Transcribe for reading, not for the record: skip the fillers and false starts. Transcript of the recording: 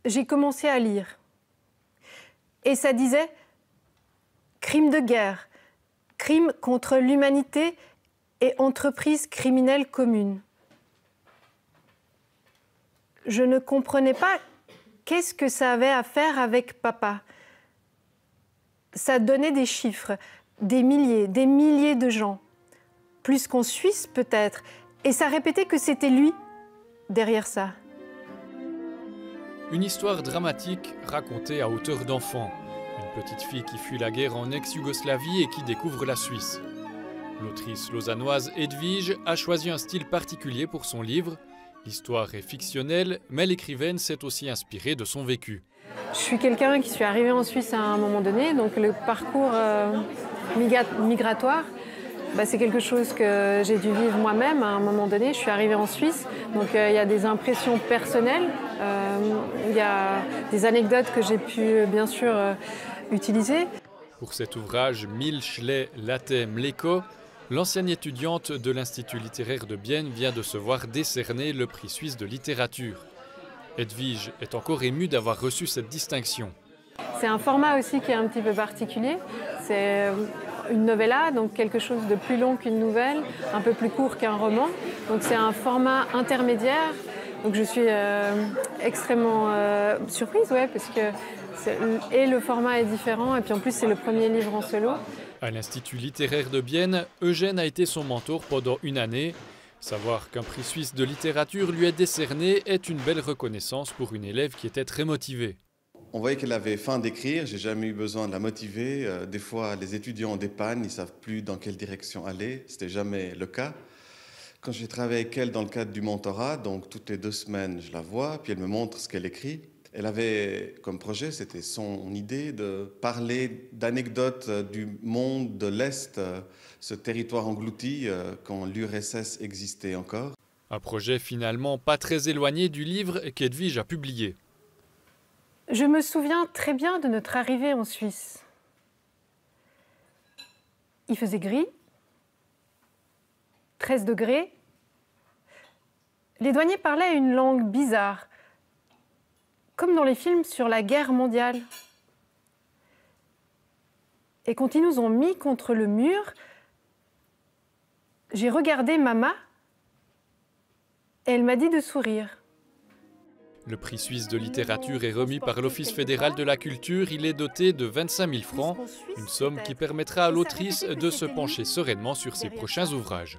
j'ai commencé à lire. Et ça disait « crime de guerre, crime contre l'humanité et entreprise criminelle commune ». Je ne comprenais pas qu'est-ce que ça avait à faire avec papa. Ça donnait des chiffres, des milliers de gens. Plus qu'en Suisse peut-être. Et ça répétait que c'était lui derrière ça. Une histoire dramatique racontée à hauteur d'enfant. Une petite fille qui fuit la guerre en ex-Yougoslavie et qui découvre la Suisse. L'autrice lausannoise Edwige a choisi un style particulier pour son livre. L'histoire est fictionnelle, mais l'écrivaine s'est aussi inspirée de son vécu. Je suis quelqu'un qui suis arrivé en Suisse à un moment donné, donc le parcours migratoire, c'est quelque chose que j'ai dû vivre moi-même à un moment donné. Je suis arrivée en Suisse, donc il y a des impressions personnelles, il y a des anecdotes que j'ai pu bien sûr utiliser. Pour cet ouvrage, Milch, lait, latte, mléko, l'ancienne étudiante de l'Institut littéraire de Bienne vient de se voir décerner le prix suisse de littérature. Edwige est encore émue d'avoir reçu cette distinction. C'est un format aussi qui est un petit peu particulier. C'est une novella, donc quelque chose de plus long qu'une nouvelle, un peu plus court qu'un roman. Donc c'est un format intermédiaire. Donc je suis extrêmement surprise, parce que le format est différent et puis en plus c'est le premier livre en solo. À l'Institut littéraire de Bienne, Eugène a été son mentor pendant une année. Savoir qu'un prix suisse de littérature lui est décerné est une belle reconnaissance pour une élève qui était très motivée. On voyait qu'elle avait faim d'écrire, j'ai jamais eu besoin de la motiver. Des fois, les étudiants dépannent, ils ne savent plus dans quelle direction aller. Ce n'était jamais le cas. Quand j'ai travaillé avec elle dans le cadre du mentorat, donc toutes les 2 semaines, je la vois, puis elle me montre ce qu'elle écrit. Elle avait comme projet, c'était son idée de parler d'anecdotes du monde de l'Est, ce territoire englouti quand l'URSS existait encore. Un projet finalement pas très éloigné du livre qu'Edwige a publié. Je me souviens très bien de notre arrivée en Suisse. Il faisait gris, 13 degrés. Les douaniers parlaient une langue bizarre, comme dans les films sur la guerre mondiale. Et quand ils nous ont mis contre le mur, j'ai regardé Mama et elle m'a dit de sourire. Le prix suisse de littérature est remis par l'Office fédéral de la culture. Il est doté de 25 000 francs, une somme qui permettra à l'autrice de se pencher sereinement sur ses prochains ouvrages.